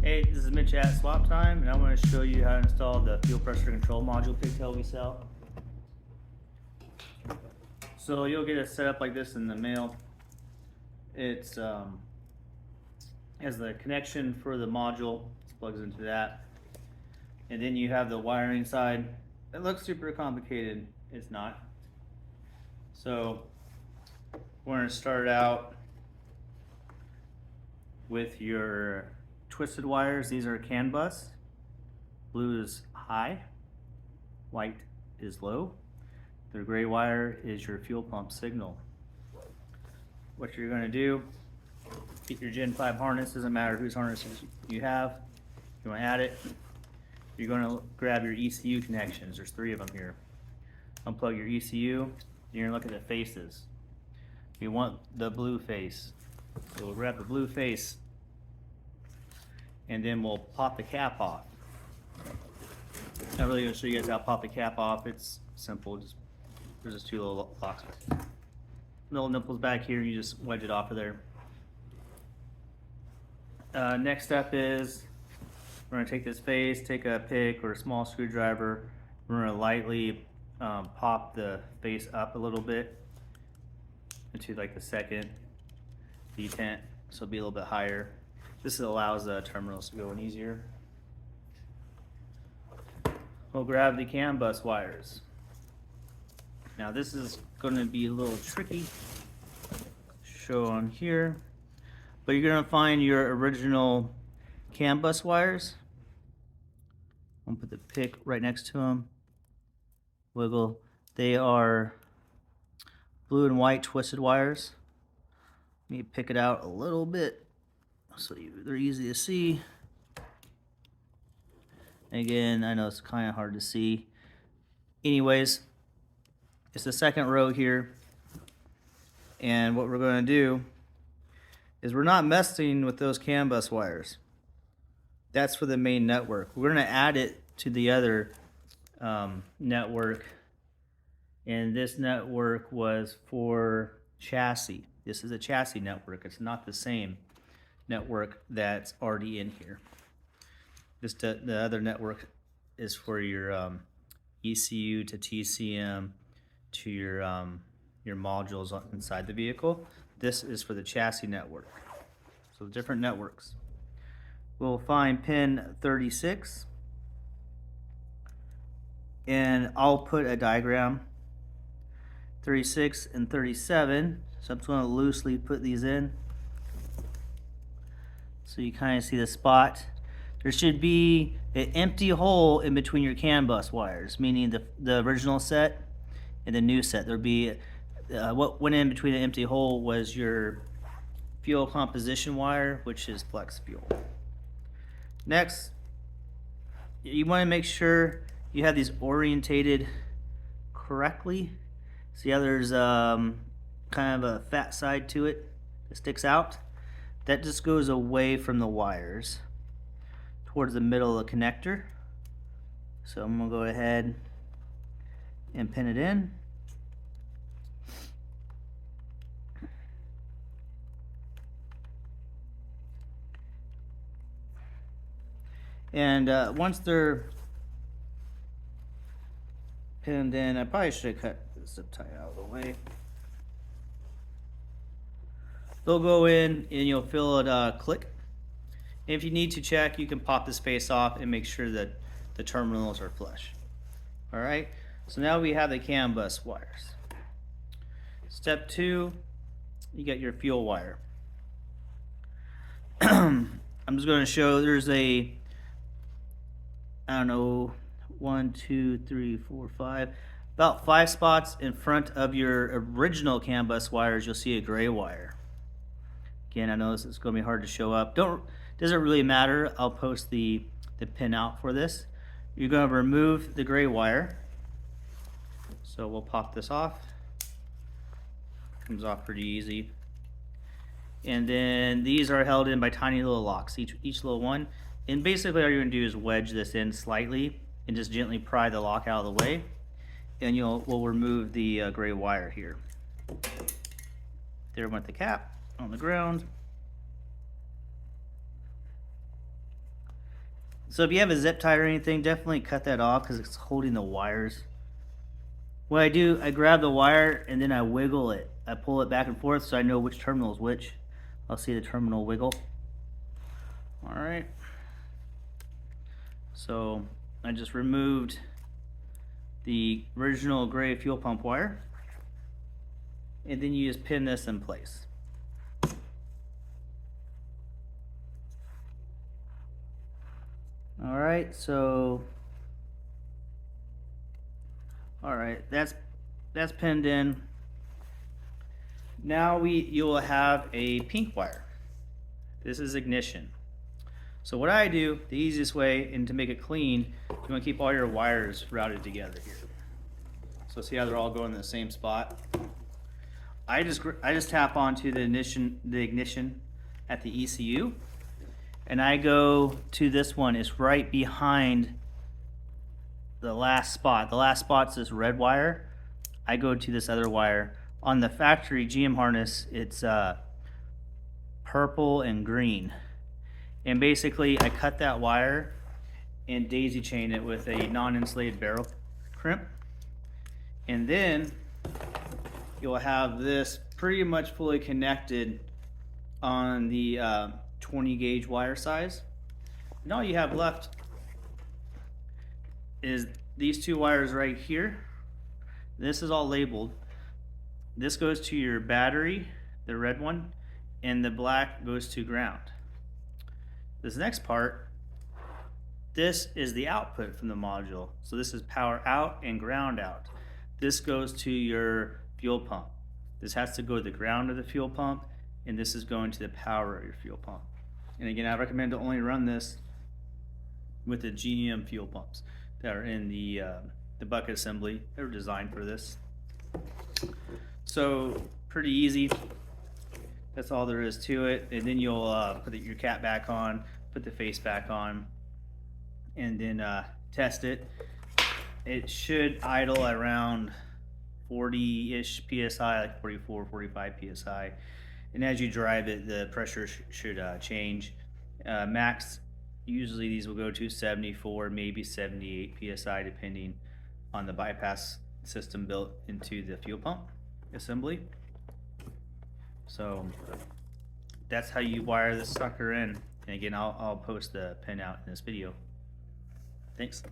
Hey, this is Mitch at Swap Time, and I want to show you how to install the fuel pressure control module pigtail we sell. So you'll get it set up like this in the mail. It's has the connection for the module. It plugs into that, and then you have the wiring side. It looks super complicated. It's not. So we're going to start out with your twisted wires. These are CAN bus. Blue is high, white is low. The gray wire is your fuel pump signal. What you're going to do, get your Gen 5 harness, doesn't matter whose harnesses you have. You want to add it, you're going to grab your ECU connections. There's 3 of them here. Unplug your ECU, you're going to look at the faces. You want the blue face. So we'll grab the blue face, and then we'll pop the cap off. Not really going to show you guys how to pop the cap off. It's simple. There's just 2 little locks. Little nipples back here. You just wedge it off of there. Next step is we're going to take this face, take a pick or a small screwdriver. We're going to lightly pop the face up a little bit into like the second detent, so it'll be a little bit higher. This allows the terminals to go in easier. We'll grab the CAN bus wires. Now this is going to be a little tricky to show on here, but you're going to find your original CAN bus wires. I'm going to put the pick right next to them. Wiggle. They are blue and white twisted wires. Let me pick it out a little bit so they're easy to see. Again, I know it's kind of hard to see. Anyways, it's the second row here, and what we're going to do is we're not messing with those CAN bus wires. That's for the main network. We're going to add it to the other network, and this network was for chassis. This is a chassis network. It's not the same network that's already in here. The other network is for your ECU to TCM to your modules inside the vehicle. This is for the chassis network. So different networks. We'll find pin 36, and I'll put a diagram. 36 and 37. So I'm just going to loosely put these in so you kind of see the spot. There should be an empty hole in between your CAN bus wires, meaning the original set and the new set. There'll be what went in between the empty hole was your fuel composition wire, which is flex fuel. Next, you want to make sure you have these orientated correctly. See how there's kind of a fat side to it that sticks out? That just goes away from the wires towards the middle of the connector. So I'm going to go ahead and pin it in. And once they're pinned in, I probably should have cut the zip tie out of the way. They'll go in and you'll feel it click. And if you need to check, you can pop this face off and make sure that the terminals are flush. All right, so now we have the CAN bus wires. Step 2, you get your fuel wire. I'm just going to show there's a, I don't know, 1, 2, 3, 4, 5, about 5 spots in front of your original CAN bus wires. You'll see a gray wire. Again, I know this is going to be hard to show up. Doesn't really matter. I'll post the pin out for this. You're going to remove the gray wire. So we'll pop this off. Comes off pretty easy. And then these are held in by tiny little locks, each little one. And basically all you're going to do is wedge this in slightly and just gently pry the lock out of the way. And we'll remove the gray wire here. There went the cap on the ground. So if you have a zip tie or anything, definitely cut that off because it's holding the wires. What I do, I grab the wire and then I wiggle it. I pull it back and forth so I know which terminal is which. I'll see the terminal wiggle. Alright. So I just removed the original gray fuel pump wire. And then you just pin this in place. Alright, so alright, that's pinned in. Now you will have a pink wire. This is ignition. So what I do, the easiest way, and to make it clean, you want to keep all your wires routed together here. So see how they're all going in the same spot? I just tap onto the ignition at the ECU, and I go to this one. It's right behind the last spot. The last spot's this red wire. I go to this other wire. On the factory GM harness, it's purple and green. And basically, I cut that wire and daisy chain it with a non-insulated barrel crimp. And then you'll have this pretty much fully connected on the 20 gauge wire size. And all you have left is these two wires right here. This is all labeled. This goes to your battery, the red one, and the black goes to ground. This next part, this is the output from the module. So this is power out and ground out. This goes to your fuel pump. This has to go to the ground of the fuel pump, and this is going to the power of your fuel pump. And again, I recommend to only run this with the GM fuel pumps that are in the bucket assembly. They were designed for this. So pretty easy. That's all there is to it. And then you'll put your cap back on, put the face back on, and then test it. It should idle around 40-ish PSI, like 44, 45 PSI. And as you drive it, the pressure should change. Max, usually these will go to 74, maybe 78 PSI, depending on the bypass system built into the fuel pump assembly. So that's how you wire this sucker in. And again, I'll post the pin out in this video. Thanks.